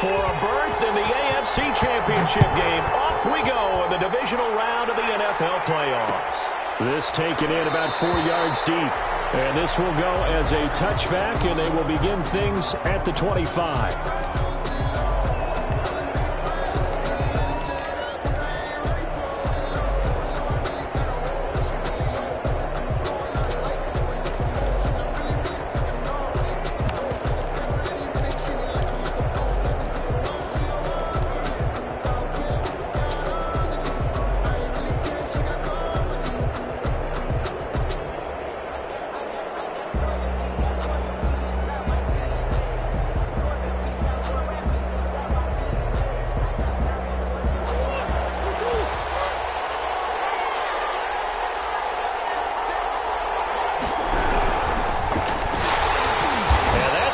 for a berth in the AFC Championship game. Off we go in the divisional round of the NFL playoffs. This taken in about 4 yards deep. And this will go as a touchback, and they will begin things at the 25.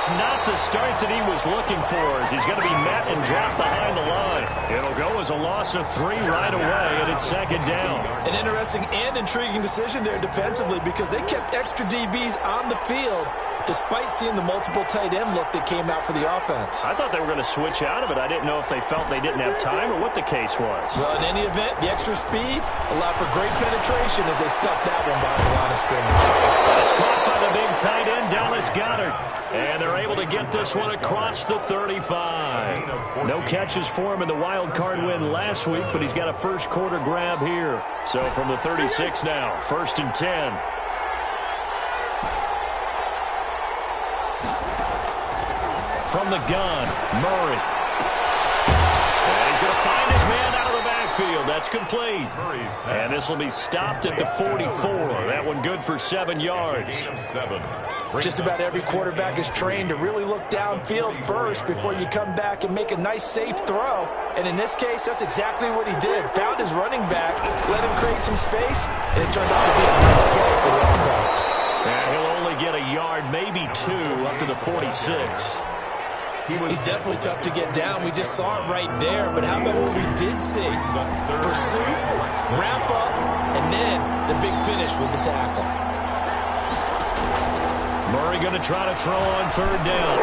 Not the start that he was looking for, as he's going to be met and dropped behind the line. It'll go as a loss of 3 right away, and it's second down. An interesting and intriguing decision there defensively, because they kept extra DBs on the field despite seeing the multiple tight end look that came out for the offense. I thought they were going to switch out of it. I didn't know if they felt they didn't have time or what the case was. Well, in any event, the extra speed allowed for great penetration as they stuffed that one behind the line of scrimmage. It's caught by the big tight end, Dallas Goedert. And they're able to get this one across the 35. No catches for him in the wild card win last week, but he's got a first quarter grab here. So from the 36 now, 1st and 10. From the gun, Murray. And he's going to find his man out of the backfield. That's complete. And this will be stopped at the 44. That one good for 7 yards. Just about every quarterback is trained to really look downfield first before you come back and make a nice, safe throw. And in this case, that's exactly what he did. Found his running back, let him create some space, and it turned out to be a nice play for the offense. And he'll only get a yard, maybe 2, up to the 46. He's definitely tough to get down. We just saw it right there. But how about what we did see? Pursuit, wrap up, and then the big finish with the tackle. Murray going to try to throw on 3rd down.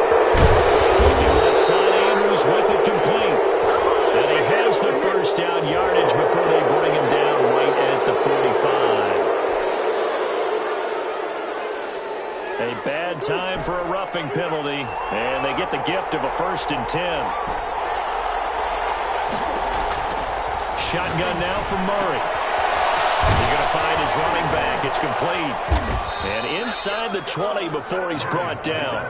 Looking left side, Andrews with it complete. And he has the first down yardage before they bring him down right at the 45. A bad time for a roughing penalty, and they get the gift of a 1st and 10. Shotgun now for Murray. He's going to find his running back. It's complete. And inside the 20 before he's brought down.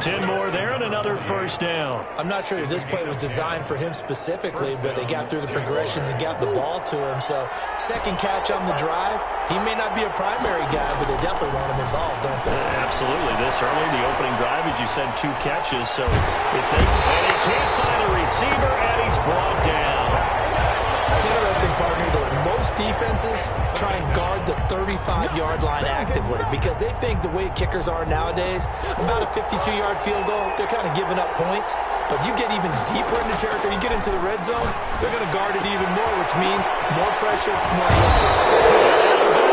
10 more there and another 1st down. I'm not sure that this play was designed for him specifically, but they got through the progressions and got the ball to him. So, second catch on the drive. He may not be a primary guy, but they definitely want him involved, don't they? Absolutely. This early, the opening drive, as you said, 2 catches. So, if they can't find a receiver, and he's brought down. It's interesting, partner, that most defenses try and guard the 35-yard line actively because they think the way kickers are nowadays, about a 52-yard field goal, they're kind of giving up points. But you get even deeper into territory, you get into the red zone, they're going to guard it even more, which means more pressure, more blitzing.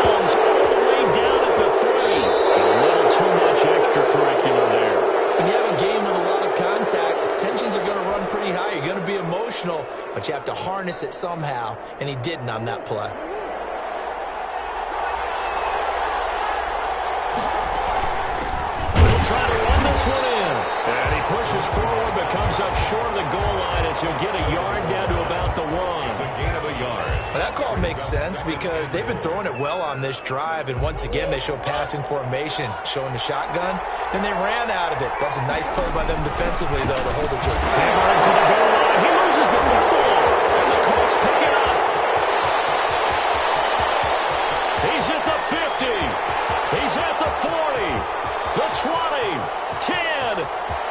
Bounds all the way down at the 3. A little too much extracurricular there. When you have a game with a lot of contact, tensions are going to run pretty high. You're going to be emotional, but you have to harness it somehow, and he didn't on that play. He'll try to run this one in. And he pushes forward, but comes up short of the goal line as he'll get a yard down to about the 1. It's a gain of a yard. Well, that call makes sense because they've been throwing it well on this drive, and once again they show passing formation, showing the shotgun. Then they ran out of it. That's a nice play by them defensively, though, to hold it to it. Hammering to the goal line. He loses the football, and the Colts pick it up. He's at the 50. He's at the 40. The 20. 10.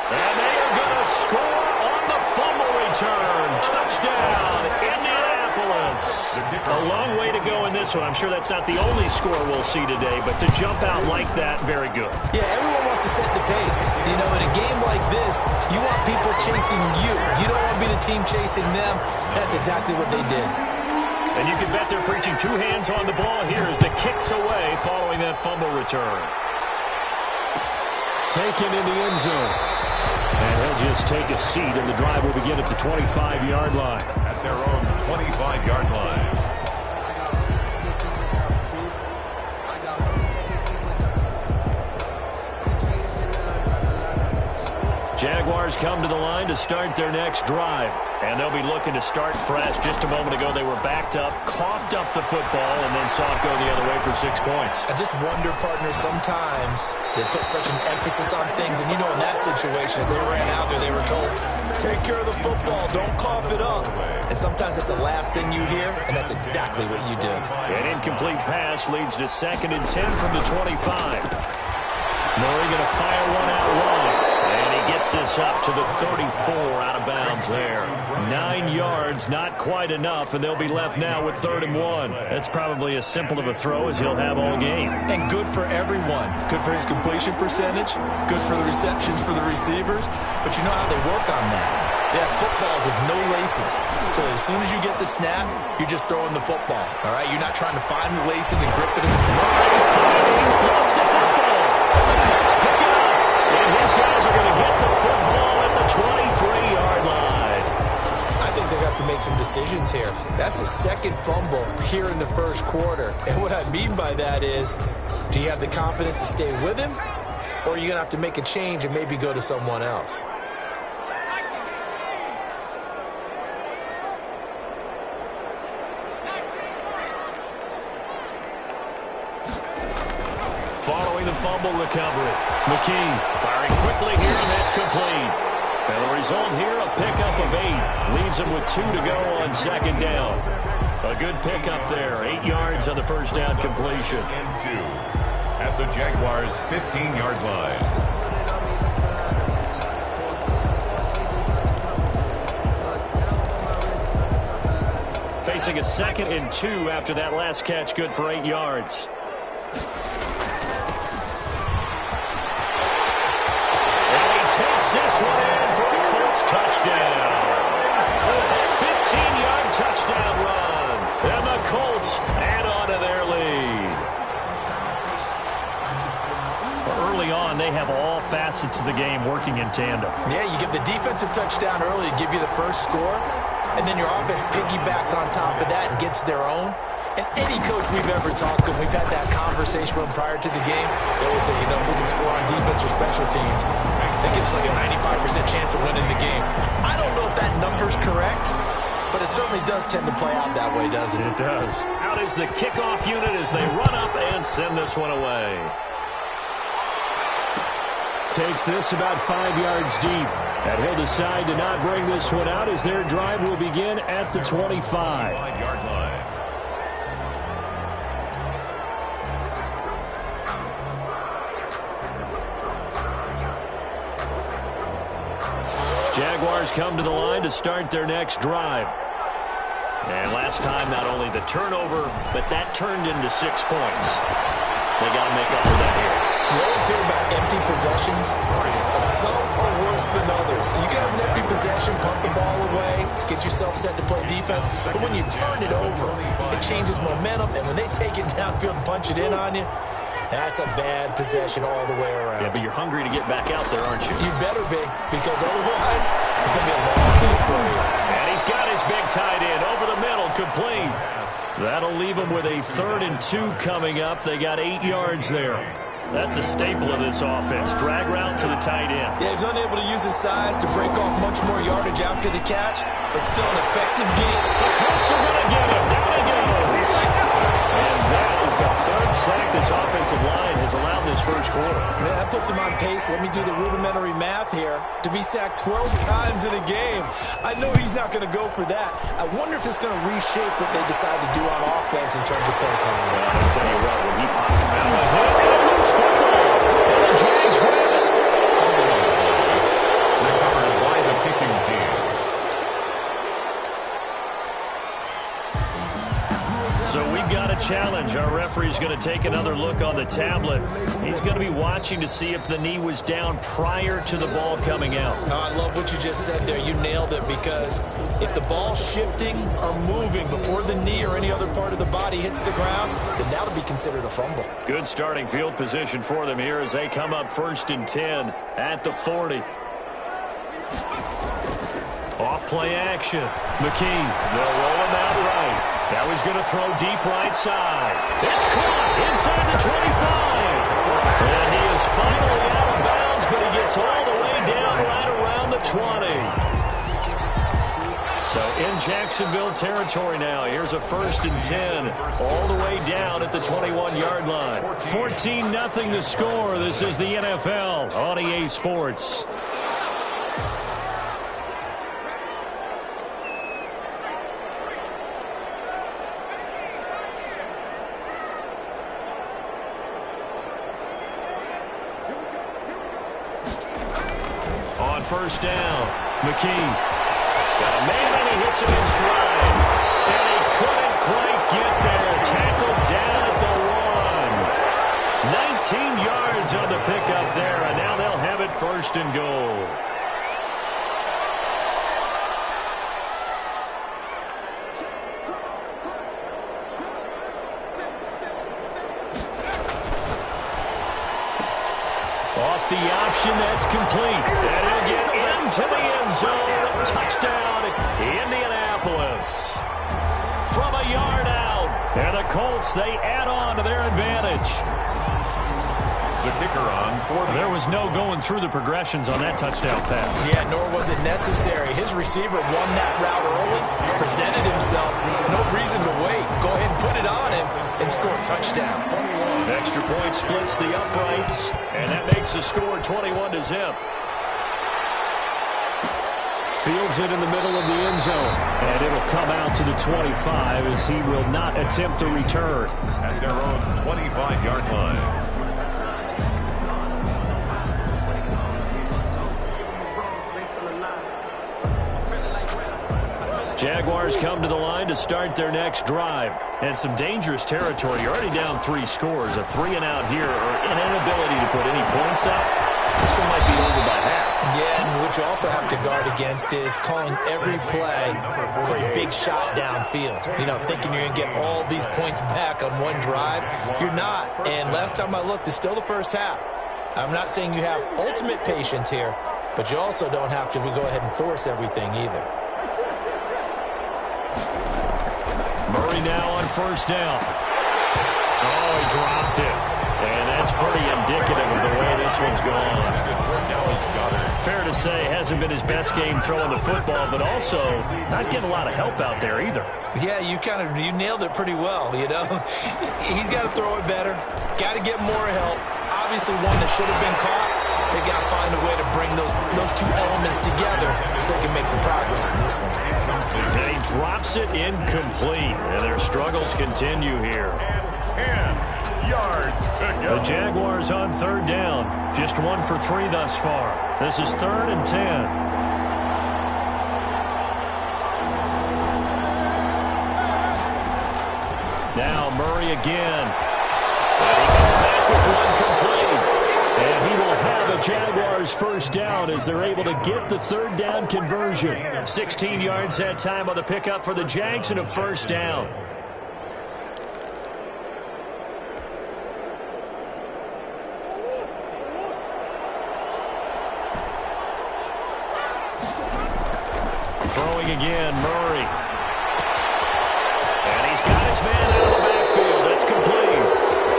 And they are going to score on the fumble return. Touchdown, Indianapolis. A long way to go in this one. I'm sure that's not the only score we'll see today, but to jump out like that, very good. Yeah, everyone wants to set the pace. You know, in a game like this, you want people chasing you. You don't want to be the team chasing them. That's exactly what they did. And you can bet they're preaching 2 hands on the ball here as the kick's away following that fumble return. taken in the end zone. And he'll just take a seat, and the drive will begin at the 25-yard line. At their own 25-yard line. Jaguars come to the line to start their next drive. And they'll be looking to start fresh. Just a moment ago, they were backed up, coughed up the football, and then saw it go the other way for 6 points. I just wonder, partner, sometimes they put such an emphasis on things. And, you know, in that situation, as they ran out there, they were told, take care of the football, don't cough it up. And sometimes that's the last thing you hear, and that's exactly what you did. An incomplete pass leads to 2nd and 10 from the 25. Murray going to fire one out wide. And he gets this up to the 34 out of bounds there. 9 yards, not quite enough, and they'll be left now with 3rd and 1. That's probably as simple of a throw as he'll have all game. And good for everyone. Good for his completion percentage. Good for the receptions for the receivers. But you know how they work on that. They have footballs with no laces. So as soon as you get the snap, you're just throwing the football. All right? You're not trying to find the laces and grip it. Lost the football. The Colts pick it up. And his guys are going to get the football at the 23-yard line. I think they're going to have to make some decisions here. That's his 2nd fumble here in the 1st quarter. And what I mean by that is, do you have the confidence to stay with him? Or are you going to have to make a change and maybe go to someone else? Following the fumble recovery, McKee firing quickly here, and that's complete. And the result here, a pickup of 8. Leaves him with 2 to go on 2nd down. A good pickup there. 8 yards on the 1st down completion. And 2 at the Jaguars' 15-yard line. Facing a 2nd and 2 after that last catch, good for 8 yards. Takes this one in for a Colts touchdown. A 15-yard touchdown run. And the Colts add on to their lead. Early on, they have all facets of the game working in tandem. Yeah, you give the defensive touchdown early, give you the first score, and then your offense piggybacks on top of that and gets their own. And any coach we've ever talked to, we've had that conversation with them prior to the game. They always say, you know, if we can score on defense or special teams, that gives us like a 95% chance of winning the game. I don't know if that number's correct, but it certainly does tend to play out that way, doesn't it? It does. Out is the kickoff unit as they run up and send this one away. Takes this about 5 yards deep. And he'll decide to not bring this one out as their drive will begin at the 25. 5-yard line. Jaguars come to the line to start their next drive. And last time, not only the turnover, but that turned into 6 points. They got to make up for that here. You always hear about empty possessions. Some are worse than others. You can have an empty possession, punt the ball away, get yourself set to play defense. But when you turn it over, it changes momentum. And when they take it downfield and punch it in on you, that's a bad possession all the way around. Yeah, but you're hungry to get back out there, aren't you? You better be, because otherwise it's going to be a long day for you. And he's got his big tight end over the middle, complete. That'll leave him with a 3rd and 2 coming up. They got 8 yards there. That's a staple of this offense. Drag route to the tight end. Yeah, he's unable to use his size to break off much more yardage after the catch, but still an effective game. The Colts are going to get him. Down he goes. And that is the 3rd sack this offensive line has allowed this 1st quarter. Man, that puts him on pace. Let me do the rudimentary math here. To be sacked 12 times in a game. I know he's not going to go for that. I wonder if it's going to reshape what they decide to do on offense in terms of play calling. Well, I'll tell you what, when he popped him out of the hook, and a loose football. And the Jags grab it. Recovered by the kicking team. So we've got a challenge. change. Our referee's going to take another look on the tablet. He's going to be watching to see if the knee was down prior to the ball coming out. Oh, I love what you just said there. You nailed it, because if the ball's shifting or moving before the knee or any other part of the body hits the ground, then that'll be considered a fumble. Good starting field position for them here as they come up 1st and 10 at the 40. Off play action. McKee, they'll roll him out right. Now he's going to throw deep right side. It's caught inside the 25. And he is finally out of bounds, but he gets all the way down right around the 20. So in Jacksonville territory now. Here's a 1st and 10 all the way down at the 21-yard line. 14-0 the score. This is the NFL on EA Sports. On 1st down, McKee got a man and he hits him in stride. And he couldn't quite get there. Tackled down at the 1. 19 yards on the pickup there, and now they'll have it 1st and goal. Off the option, that's complete. And he'll get into the end zone. Touchdown, Indianapolis. From a yard out. And the Colts, they add on to their advantage. The kicker on 40. There was no going through the progressions on that touchdown pass. Yeah, nor was it necessary. His receiver won that route early, presented himself. No reason to wait. Go ahead and put it on him and score a touchdown. Extra point splits the uprights, and that makes the score 21-0. Fields it in the middle of the end zone, and it'll come out to the 25 as he will not attempt to return. At their own 25-yard line. Jaguars come to the line to start their next drive. And some dangerous territory. You're already down 3 scores. A 3-and-out here, or an inability to put any points up. This one might be over by half. Yeah, and what you also have to guard against is calling every play for a big shot downfield. You know, thinking you're going to get all these points back on one drive. You're not. And last time I looked, it's still the first half. I'm not saying you have ultimate patience here, but you also don't have to go ahead and force everything either. Murray now on 1st down. Oh, he dropped it. And that's pretty indicative of the way this one's gone. Fair to say, hasn't been his best game throwing the football, but also not getting a lot of help out there either. Yeah, you nailed it pretty well, you know. He's got to throw it better. Got to get more help. Obviously one that should have been caught. They've got to find a way to bring those two elements together so they can make some progress in this one. And he drops it incomplete. And their struggles continue here. 10 yards to go. The Jaguars on 3rd down. Just 1 for 3 thus far. This is 3rd and 10. Now Murray again. And he comes back with one complete. And he will have a Jaguars 1st down as they're able to get the 3rd down conversion. 16 yards that time on the pickup for the Jags and a 1st down. Throwing again, Murray. And he's got his man out of the backfield. That's complete.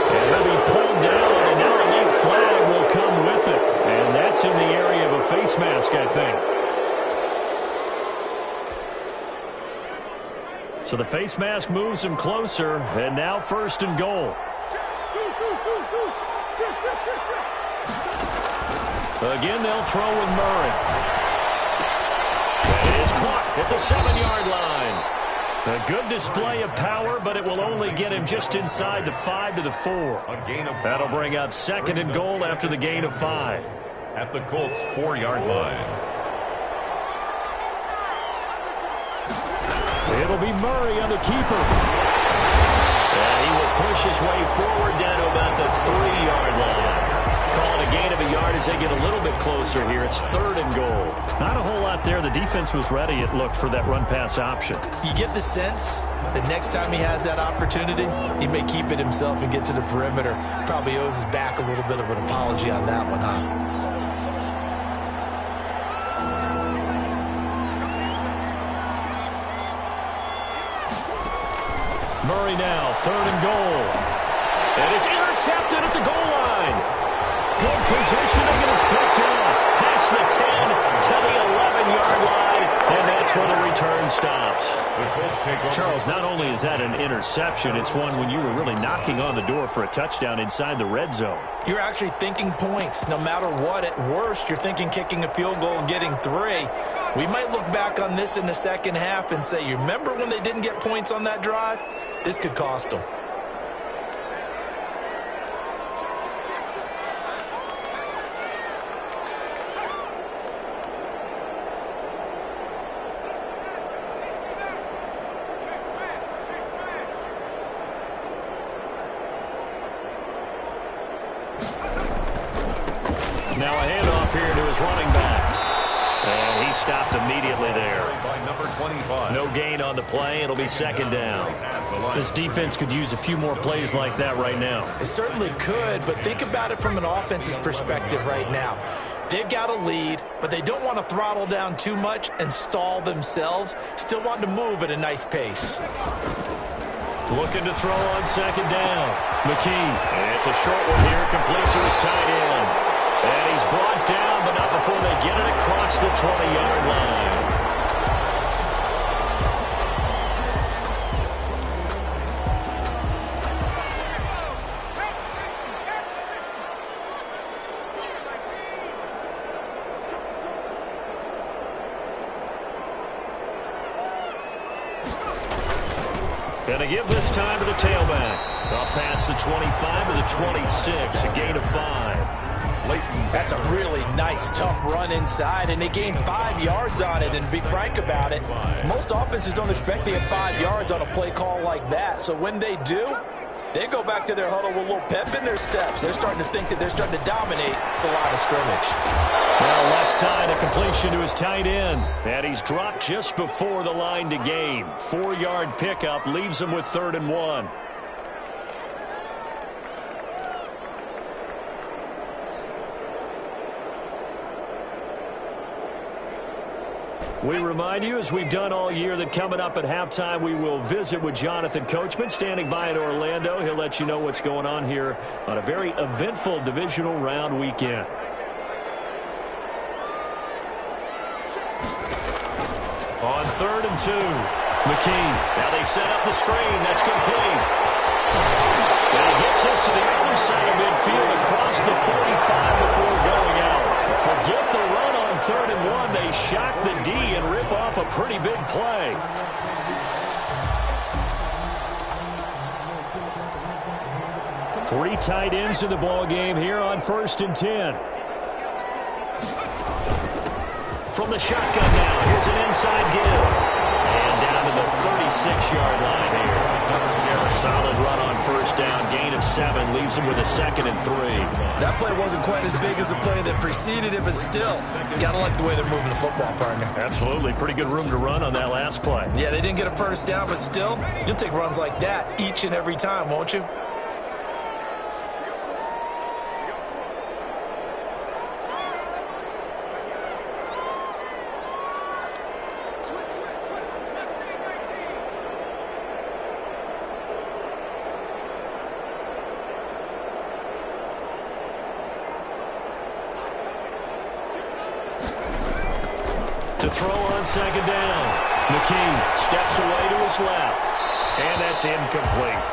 And he'll be pulled down, and now a late flag will come with it. And that's in the area of a face mask, I think. So the face mask moves him closer, and now 1st and goal. Again, they'll throw with Murray. And it is caught at the 7-yard line. A good display of power, but it will only get him just inside the 5 to the 4. That'll bring up 2nd and goal after the gain of 5. At the Colts' 4-yard line. It'll be Murray on the keeper. And he will push his way forward down to about the 3-yard line. Call it a gain of a yard as they get a little bit closer here. It's 3rd and goal. Not a whole lot there. The defense was ready, it looked, for that run-pass option. You get the sense that next time he has that opportunity, he may keep it himself and get to the perimeter. Probably owes his back a little bit of an apology on that one, huh? Murray now, 3rd and goal. And it's intercepted at the goal line. Good positioning, and it's picked off. Past the 10 to the 11-yard line, and that's where the return stops. Charles, not only is that an interception, it's one when you were really knocking on the door for a touchdown inside the red zone. You're actually thinking points. No matter what, at worst, you're thinking kicking a field goal and getting 3. We might look back on this in the second half and say, you remember when they didn't get points on that drive? This could cost them. Now a handoff here to his running back. And he stopped immediately there. No gain on the play. It'll be 2nd down. This defense could use a few more plays like that right now. It certainly could, but think about it from an offense's perspective right now. They've got a lead, but they don't want to throttle down too much and stall themselves. Still want to move at a nice pace. Looking to throw on 2nd down. McKee. And it's a short one here, complete to his tight end. And he's brought down, but not before they get it across the 20-yard line. Going to give this time to the tailback. Up past the 25 to the 26, a gain of 5. That's a really nice, tough run inside, and they gained 5 yards on it. And to be frank about it, most offenses don't expect to get 5 yards on a play call like that. So when they do, they go back to their huddle with a little pep in their steps. They're starting to think that they're starting to dominate the line of scrimmage. Now left side, a completion to his tight end. And he's dropped just before the line to gain. 4-yard pickup leaves him with 3rd and 1. We remind you, as we've done all year, that coming up at halftime, we will visit with Jonathan Coachman, standing by in Orlando. He'll let you know what's going on here on a very eventful divisional round weekend. On 3rd and 2, McKee. Now they set up the screen. That's complete. And he gets us to the other side of midfield across the 45 before going out. Forget the run on 3rd and 1. They shock the D and rip off a pretty big play. Three tight ends in the ball game here on 1st and 10. From the shotgun now, here's an inside give. And down to the 36-yard line here. A solid run on 1st down, gain of 7, leaves him with a 2nd and 3. That play wasn't quite as big as the play that preceded it, but still, you got to like the way they're moving the football, partner. Absolutely. Pretty good room to run on that last play. Yeah, they didn't get a 1st down, but still, you'll take runs like that each and every time, won't you? To throw on 2nd down. McKee steps away to his left. And that's incomplete.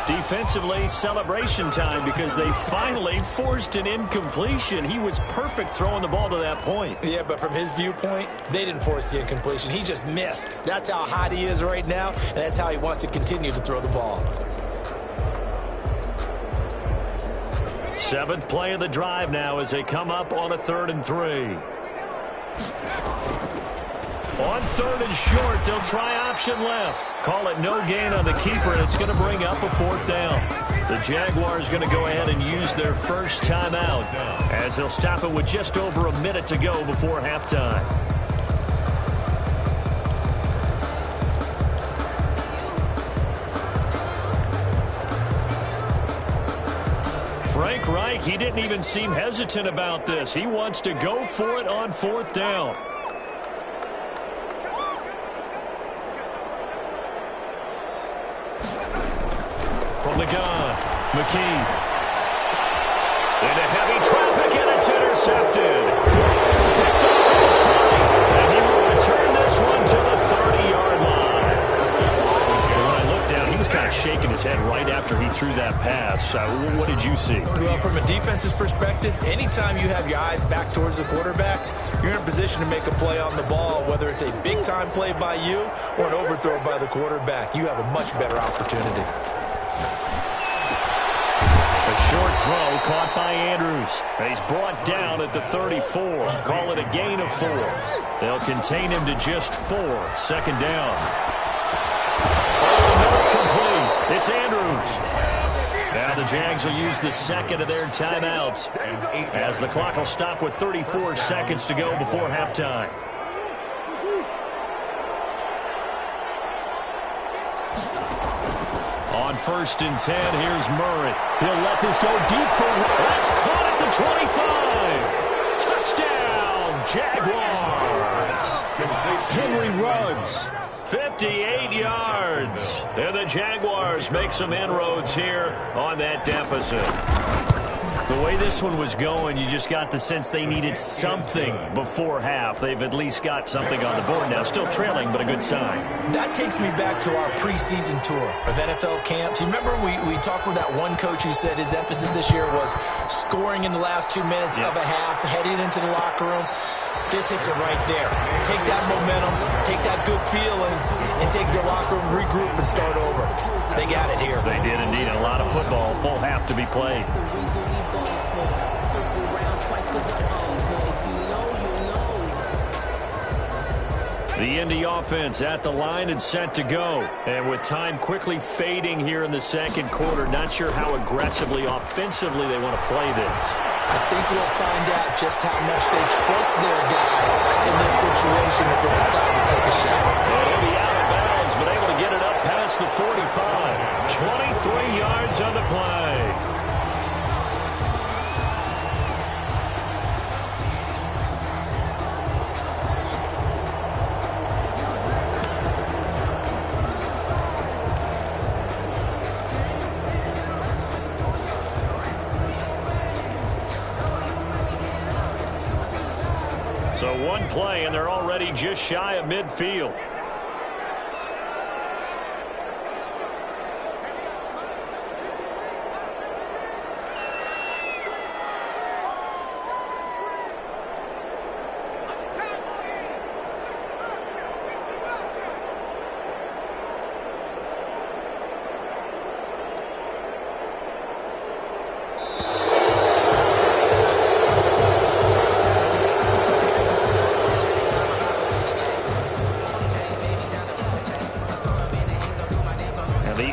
Defensively, celebration time because they finally forced an incompletion. He was perfect throwing the ball to that point. Yeah, but from his viewpoint, they didn't force the incompletion. He just missed. That's how hot he is right now, and that's how he wants to continue to throw the ball. 7th play of the drive now as they come up on a 3rd and 3. On 3rd and short, they'll try option left. Call it no gain on the keeper, and it's going to bring up a 4th down. The Jaguars going to go ahead and use their first timeout as they'll stop it with just over a minute to go before halftime. Frank Reich, he didn't even seem hesitant about this. He wants to go for it on 4th down. From the gun, McKee. Into heavy traffic, and it's intercepted. Picked up at the 20, and he will return this one to the 30-yard line. And when I looked down, he was kind of shaking his head right after he threw that pass. What did you see? Well, from a defense's perspective, anytime you have your eyes back towards the quarterback, you're in a position to make a play on the ball, whether it's a big-time play by you or an overthrow by the quarterback. You have a much better opportunity. A short throw caught by Andrews. He's brought down at the 34. Call it a gain of 4. They'll contain him to just 4. 2nd down. Not complete. It's Andrews. Now the Jags will use the 2nd of their timeouts as the clock will stop with 34 seconds to go before halftime. On 1st and 10, here's Murray. He'll let this go deep for... That's caught at the 25. Touchdown, Jaguars. Henry Ruggs. 58 yards. And the Jaguars make some inroads here on that deficit. The way this one was going, you just got the sense they needed something before half. They've at least got something on the board now. Still trailing, but a good sign. That takes me back to our preseason tour of NFL camps. You remember we talked with that one coach who said his emphasis this year was scoring in the last 2 minutes of a half, heading into the locker room. This hits it right there. Take that momentum, take that good feeling, and take the locker room, regroup, and start over. They got it here. They did indeed. A lot of football, full half to be played. The Indy offense at the line and set to go. And with time quickly fading here in the 2nd quarter, not sure how aggressively, offensively they want to play this. I think we'll find out just how much they trust their guys in this situation if they decide to take a shot. And he'll be out of bounds, but able to get it up past the 45. 23 yards on the play. So one play, and they're already just shy of midfield.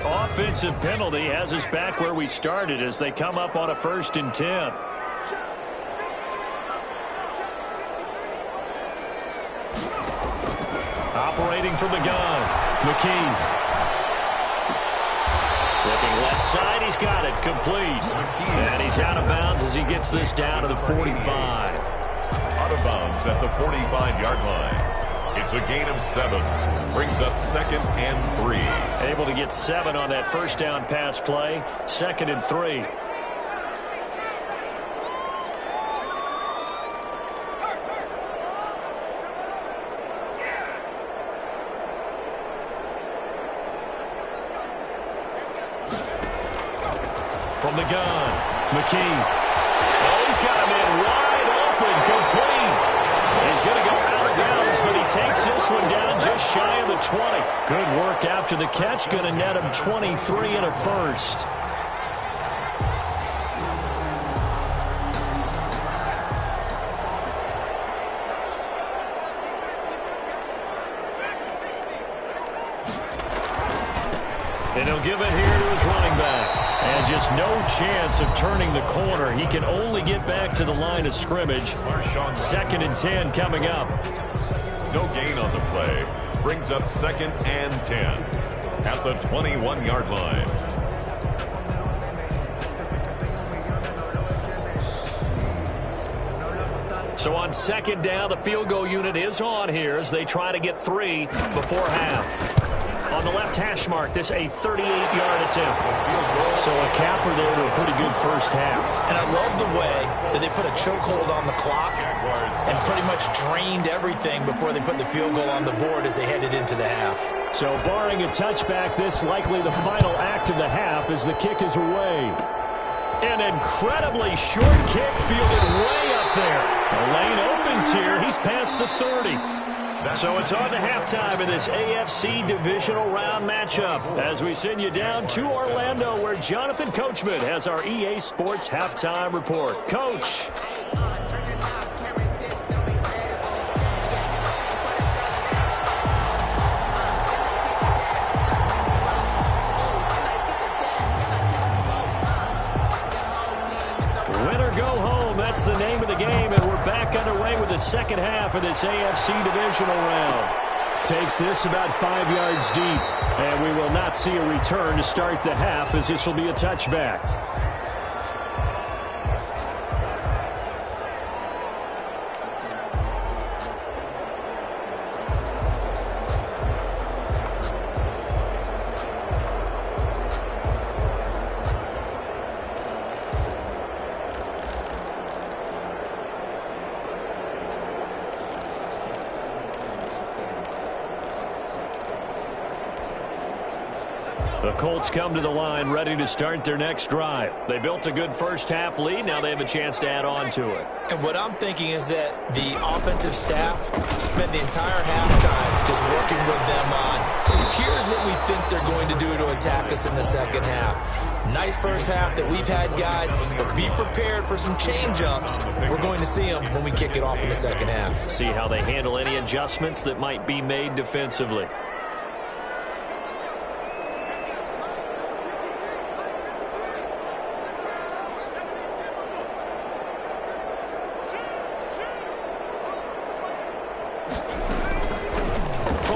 Offensive penalty has us back where we started as they come up on a 1st and 10. Operating from the gun, McKee. Looking left side, he's got it, complete. And he's out of bounds as he gets this down to the 45. Out of bounds at the 45-yard line. It's a gain of 7. Brings up 2nd and 3. Able to get 7 on that 1st down pass play. 2nd and 3. From the gun, McKee. Oh, he's got him in wide open, complete. He's going to go out of bounds, but he takes this one down just shy of the 20. Good work after the catch. Going to net him 23 and a first. And he'll give it here to his running back. And just no chance of turning the corner. He can only get back to the line of scrimmage. 2nd and 10 coming up. No gain on the play. Brings up 2nd and 10 at the 21-yard line. So on 2nd down, the field goal unit is on here as they try to get 3 before half. On the left hash mark, this a 38-yard attempt. So a capper there to a pretty good first half. And I love the way that they put a chokehold on the clock and pretty much drained everything before they put the field goal on the board as they headed into the half. So barring a touchback, this likely the final act of the half as the kick is away. An incredibly short kick fielded way up there. The lane opens here. He's past the 30. So it's on to halftime in this AFC divisional round matchup as we send you down to Orlando where Jonathan Coachman has our EA Sports halftime report. Coach. That's the name of the game, and we're back underway with the second half of this AFC divisional round. Takes this about 5 yards deep, and we will not see a return to start the half as this will be a touchback. The Colts come to the line ready to start their next drive. They built a good first half lead. Now they have a chance to add on to it. And what I'm thinking is that the offensive staff spent the entire halftime just working with them on, here's what we think they're going to do to attack us in the second half. Nice first half that we've had, guys, but be prepared for some change-ups. We're going to see them when we kick it off in the second half. See how they handle any adjustments that might be made defensively.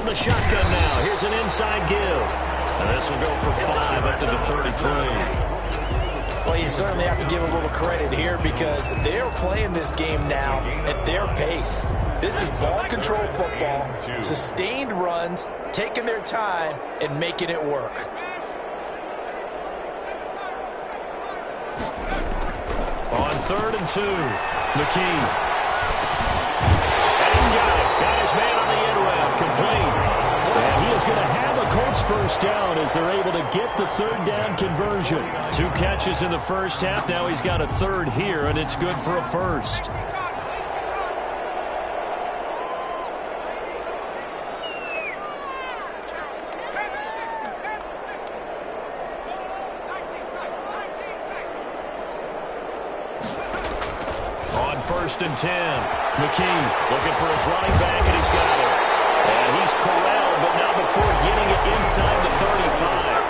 The shotgun now. Here's an inside give. And this will go for 5 up to the 33. Well, you certainly have to give a little credit here because they're playing this game now at their pace. This is ball control football, sustained runs, taking their time, and making it work. On 3rd and 2, McKee. And he's got it. Got his man on the end route, complete. And he is going to have a Colts first down as they're able to get the 3rd down conversion. 2 catches in the first half. Now he's got a 3rd here, and it's good for a first. On 1st and 10, McKee looking for his running back, and he's got it. And he's corralled, but not before getting it inside the 35.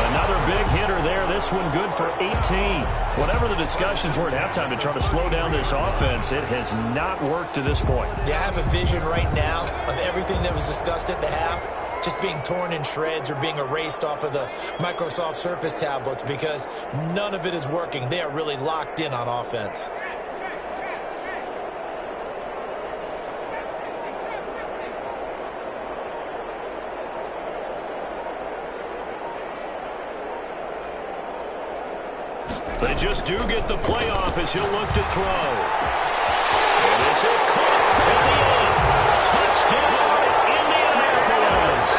Another big hitter there. This one good for 18. Whatever the discussions were at halftime to try to slow down this offense, it has not worked to this point. Yeah, I have a vision right now of everything that was discussed at the half just being torn in shreds or being erased off of the Microsoft Surface tablets because none of it is working. They are really locked in on offense. They just do get the playoff as he'll look to throw. And this is caught at the end. Touchdown, Indianapolis.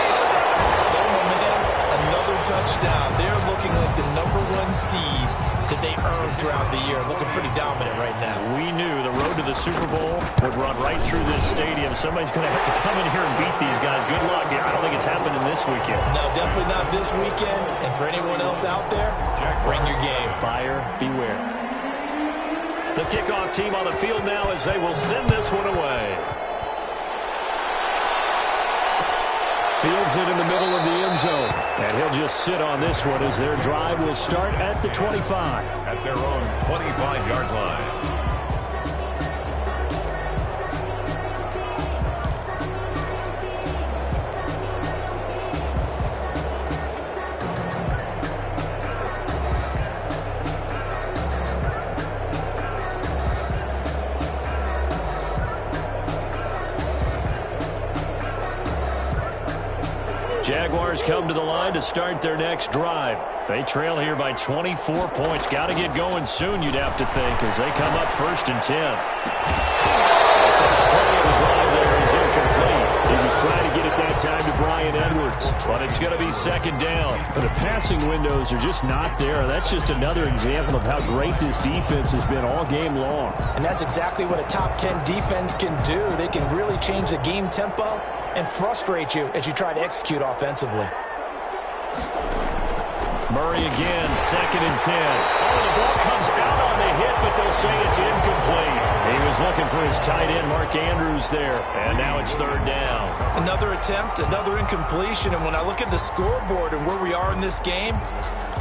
So, man, another touchdown. They're looking like the #1 seed that they earned throughout the year. Looking pretty dominant right now. We knew the road to the Super Bowl would run right through this stadium. Somebody's going to have to come in here and beat these guys. Good luck. I don't think it's happening this weekend. No, definitely not this weekend. And for anyone else out there, bring your game. Buyer beware. The kickoff team on the field now as they will send this one away. Fields it in the middle of the end zone. And he'll just sit on this one as their drive will start at the 25. At their own 25-yard line. Jaguars come to the line to start their next drive. They trail here by 24 points. Got to get going soon, you'd have to think, as they come up 1st and 10. The first play of the drive there is incomplete. He was trying to get it that time to Bryan Edwards, but it's going to be 2nd down. But the passing windows are just not there. That's just another example of how great this defense has been all game long. And that's exactly what a top 10 defense can do. They can really change the game tempo and frustrate you as you try to execute offensively. Murray again, 2nd and 10. Oh, the ball comes out on the hit, but they'll say it's incomplete. He was looking for his tight end, Mark Andrews, there. And now it's 3rd down. Another attempt, another incompletion. And when I look at the scoreboard and where we are in this game,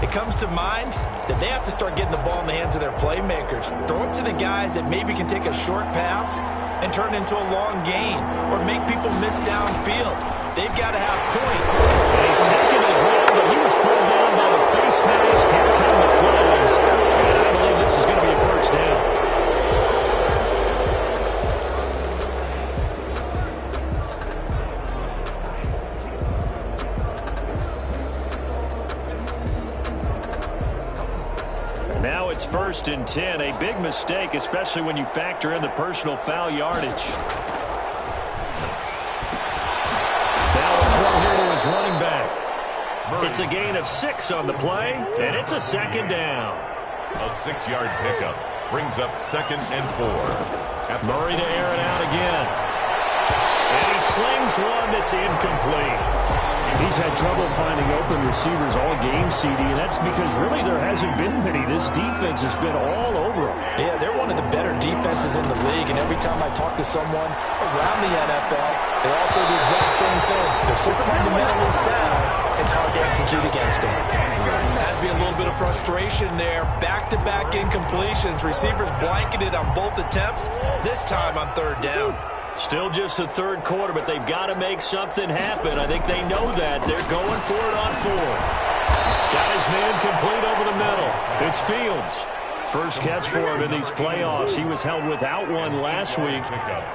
it comes to mind that they have to start getting the ball in the hands of their playmakers. Throw it to the guys that maybe can take a short pass and turn it into a long gain or make people miss downfield. They've got to have points. And he's taken to the ground, but he was pulled down by the face mask. Here come the flags. And I believe this is going to be a 1st down. Now it's 1st and 10. A big mistake, especially when you factor in the personal foul yardage. Now a throw here to his running back. It's a gain of 6 on the play, and it's a 2nd down. A 6-yard pickup brings up 2nd and 4. Murray to air it out again. And he slings one that's incomplete. He's had trouble finding open receivers all game, CD, and that's because really there hasn't been many. This defense has been all over them. Yeah, they're one of the better defenses in the league, and every time I talk to someone around the NFL, they all say the exact same thing. They're so fundamentally sound, it's hard to execute against them. Has to be a little bit of frustration there. Back-to-back incompletions. Receivers blanketed on both attempts, this time on 3rd down. Still just the 3rd quarter, but they've got to make something happen. I think they know that. They're going for it on 4th. Got his man complete over the middle. It's Fields. First catch for him in these playoffs. He was held without one last week,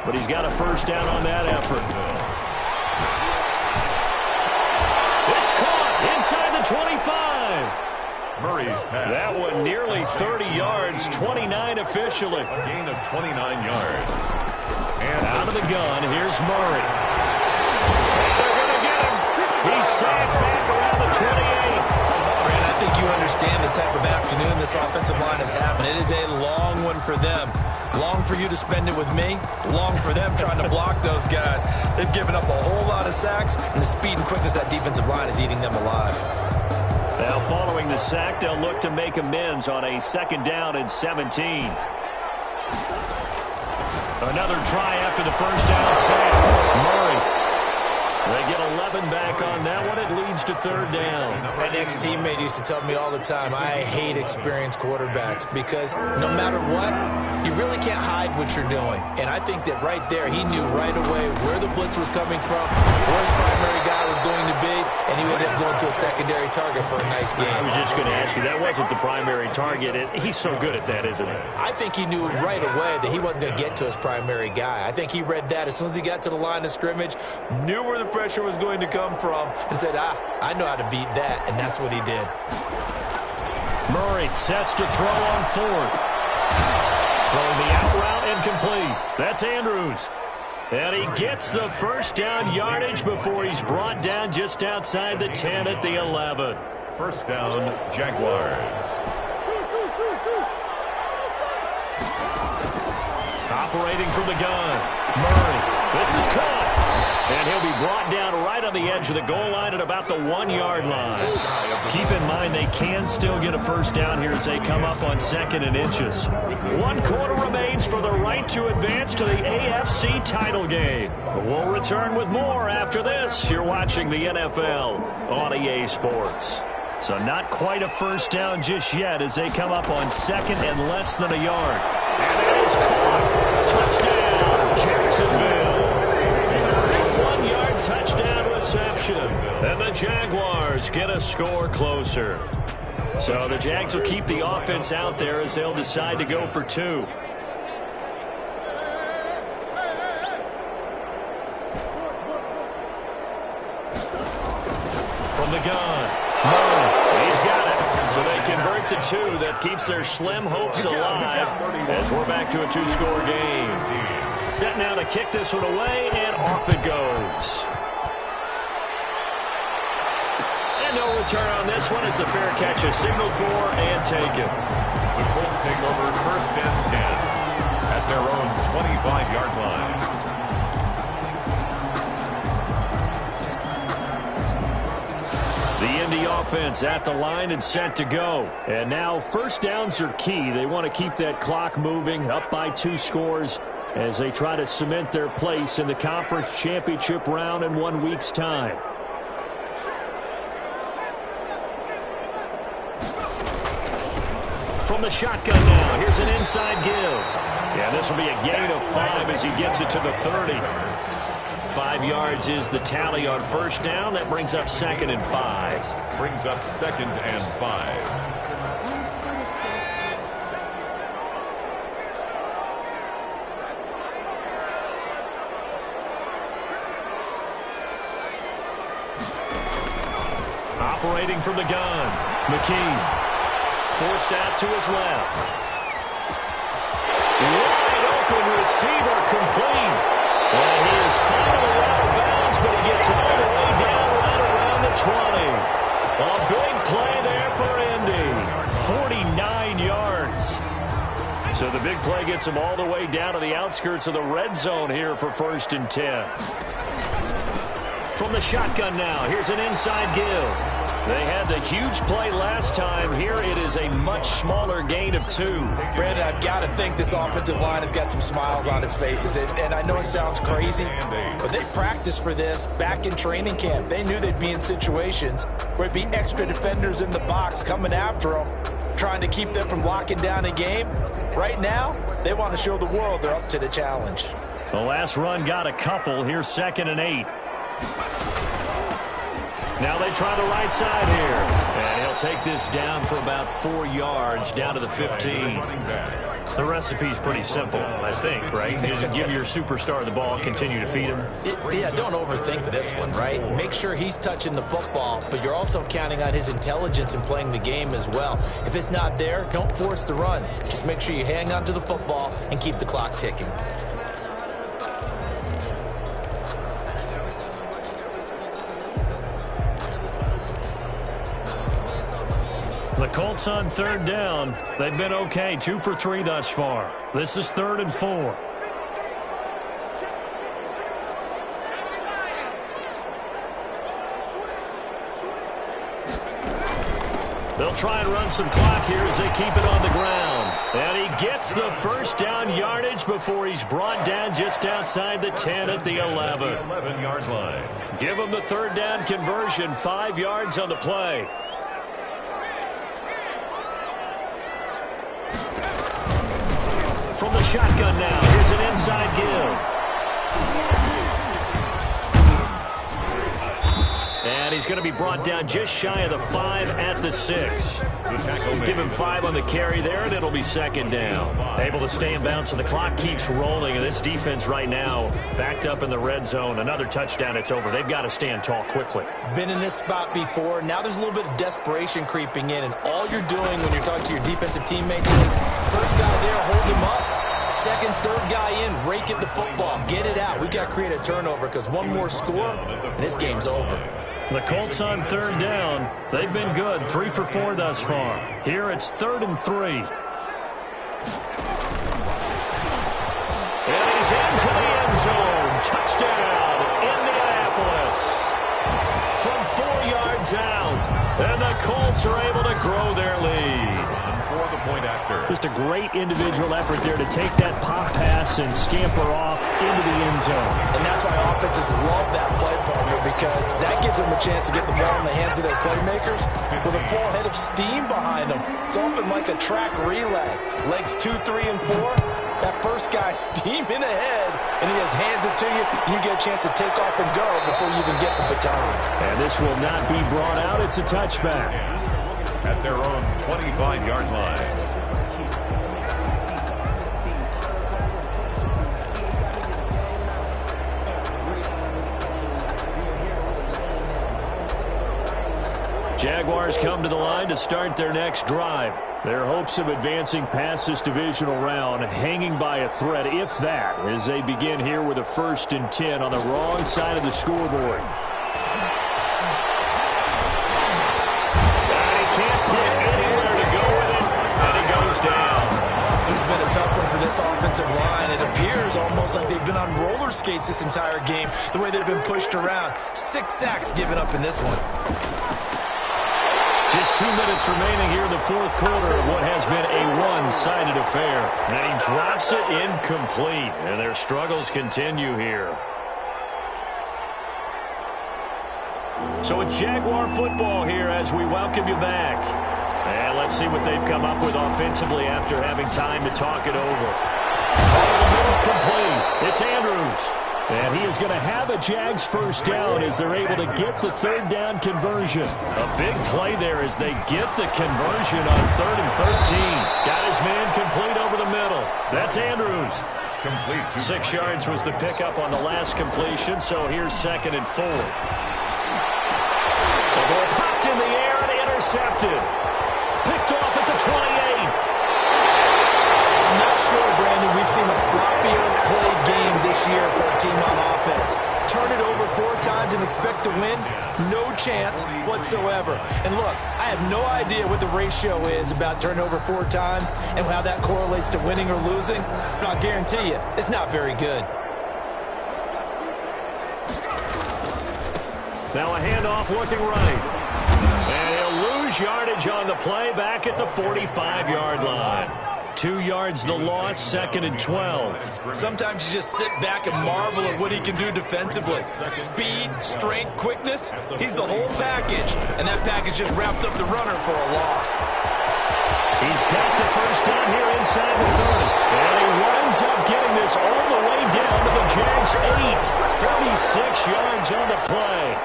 but he's got a 1st down on that effort. It's caught inside the 25. Murray's pass. That one nearly 30 yards, 29 officially. A gain of 29 yards. And out of the gun, here's Murray. They're going to get him. He's sacked back around the 28. Brand, I think you understand the type of afternoon this offensive line is having. It is a long one for them. Long for you to spend it with me. Long for them trying to block those guys. They've given up a whole lot of sacks, and the speed and quickness of that defensive line is eating them alive. Now, following the sack, they'll look to make amends on a 2nd down and 17. Another try after the 1st down sack. Murray. They get 11 back on that one. It leads to 3rd down. My ex-teammate used to tell me all the time, I hate experienced quarterbacks because no matter what, you really can't hide what you're doing. And I think that right there, he knew right away where the blitz was coming from, where his primary guy was going to be, and he ended up going to a secondary target for a nice game. I was just going to ask you, that wasn't the primary target. He's so good at that, isn't he? I think he knew right away that he wasn't going to get to his primary guy. I think he read that as soon as he got to the line of scrimmage, knew where the pressure was going to come from, and said, I know how to beat that, and that's what he did. Murray sets to throw on 4th. Throwing the out route incomplete. That's Andrews. And he gets the 1st down yardage before he's brought down just outside the 10 at the 11. 1st down, Jaguars. Operating from the gun. Murray. This is caught. And he'll be brought down right on the edge of the goal line at about the 1-yard line. Keep in mind they can still get a first down here as they come up on 2nd and inches. 1 quarter remains for the right to advance to the AFC title game. We'll return with more after this. You're watching the NFL on EA Sports. So not quite a first down just yet as they come up on 2nd and less than a yard. And it is caught. Touchdown, Jacksonville. 1-yard touchdown reception. And the Jaguars get a score closer. So the Jags will keep the offense out there as they'll decide to go for 2. From the gun. He's got it. So they convert the 2. That keeps their slim hopes alive as we're back to a 2-score game. Set now to kick this one away, and off it goes. And no return on this one as the fair catch is signaled for and taken. The Colts take over 1st and 10 at their own 25-yard line. The Indy offense at the line and set to go. And now first downs are key. They want to keep that clock moving up by 2 scores as they try to cement their place in the conference championship round in 1 week's time. From the shotgun now, here's an inside give. Yeah, this will be a gain of 5 as he gets it to the 30. 5 yards is the tally on first down. That brings up 2nd and 5. Brings up 2nd and 5. Operating from the gun, McKee. Forced out to his left. Wide open receiver complete. And he is finally out of bounds, but he gets all the way down right around the 20. A big play there for Indy. 49 yards. So the big play gets him all the way down to the outskirts of the red zone here for 1st and 10. From the shotgun now, here's an inside give. They had the huge play last time. Here it is a much smaller gain of 2. Brandon, I've got to think this offensive line has got some smiles on its faces. And I know it sounds crazy, but they practiced for this back in training camp. They knew they'd be in situations where it'd be extra defenders in the box coming after them, trying to keep them from locking down a game. Right now, they want to show the world they're up to the challenge. The last run got a couple. Here's 2nd and 8. Now they try the right side here. And he'll take this down for about 4 yards, down to the 15. The recipe's pretty simple, I think, right? You just give your superstar the ball, continue to feed him. Yeah, don't overthink this one, right? Make sure he's touching the football, but you're also counting on his intelligence in playing the game as well. If it's not there, don't force the run. Just make sure you hang on to the football and keep the clock ticking. The Colts on 3rd down. They've been okay, 2 for 3 thus far. This is 3rd and 4. They'll try and run some clock here as they keep it on the ground. And he gets the first down yardage before he's brought down just outside the 10 at the 11. 11-yard line. Give him the 3rd down conversion, 5 yards on the play. From the shotgun now, here's an inside give. And he's going to be brought down just shy of the 5 at the 6. Give him 5 on the carry there, and it'll be 2nd down. Able to stay in bounds, so the clock keeps rolling, and this defense right now backed up in the red zone. Another touchdown, it's over. They've got to stand tall quickly. Been in this spot before. Now there's a little bit of desperation creeping in, and all you're doing when you're talking to your defensive teammates is first guy there, hold him up. Second, third guy in, rake at the football. Get it out. We've got to create a turnover because one more score, and this game's over. The Colts on 3rd down. They've been good, 3 for 4 thus far. Here it's 3rd and 3. And he's into the end zone. Touchdown, Indianapolis. out. And the Colts are able to grow their lead. For the point after. Just a great individual effort there to take that pop pass and scamper off into the end zone. And that's why offenses love that play, partner, because that gives them a chance to get the ball in the hands of their playmakers with a full head of steam behind them. It's often like a track relay. Legs 2, 3, and 4. That first guy steaming ahead, and he just hands it to you, and you get a chance to take off and go before you even get the baton. And this will not be brought out. It's a touchback. At their own 25-yard line. Jaguars come to the line to start their next drive. Their hopes of advancing past this divisional round hanging by a thread, if that, as they begin here with a 1st and 10 on the wrong side of the scoreboard. He can't find anywhere to go with it, and he goes down. This has been a tough one for this offensive line. It appears almost like they've been on roller skates this entire game, the way they've been pushed around. 6 sacks given up in this one. Just 2 minutes remaining here in the 4th quarter of what has been a one-sided affair. And he drops it incomplete, and their struggles continue here. So it's Jaguar football here as we welcome you back. And let's see what they've come up with offensively after having time to talk it over. Over the middle, complete. It's Andrews. And he is going to have a Jags first down as they're able to get the 3rd down conversion. A big play there as they get the conversion on 3rd and 13. Got his man complete over the middle. That's Andrews. Complete. 6 yards was the pickup on the last completion, so here's 2nd and 4. The ball popped in the air and intercepted. Picked off at the 28. I'm not sure, Brandon, we've seen a sloppier play game this year for a team on offense. Turn it over 4 times and expect to win? No chance whatsoever. And look, I have no idea what the ratio is about turning over 4 times and how that correlates to winning or losing, but I'll guarantee you, it's not very good. Now a handoff looking right. And he'll lose yardage on the play back at the 45-yard line. 2 yards the loss, 2nd and 12. Sometimes you just sit back and marvel at what he can do defensively. Speed, strength, quickness, he's the whole package. And that package just wrapped up the runner for a loss. He's got the first down here inside the 30. And he winds up getting this all the way down to the Jags' 8. 46 yards on the play.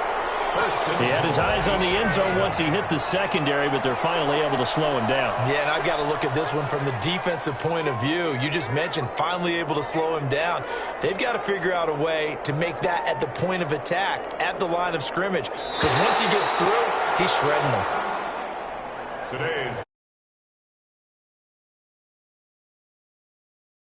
He had his eyes on the end zone once he hit the secondary, but they're finally able to slow him down. Yeah, and I've got to look at this one from the defensive point of view. You just mentioned finally able to slow him down. They've got to figure out a way to make that at the point of attack, at the line of scrimmage, because once he gets through, he's shredding them. Today's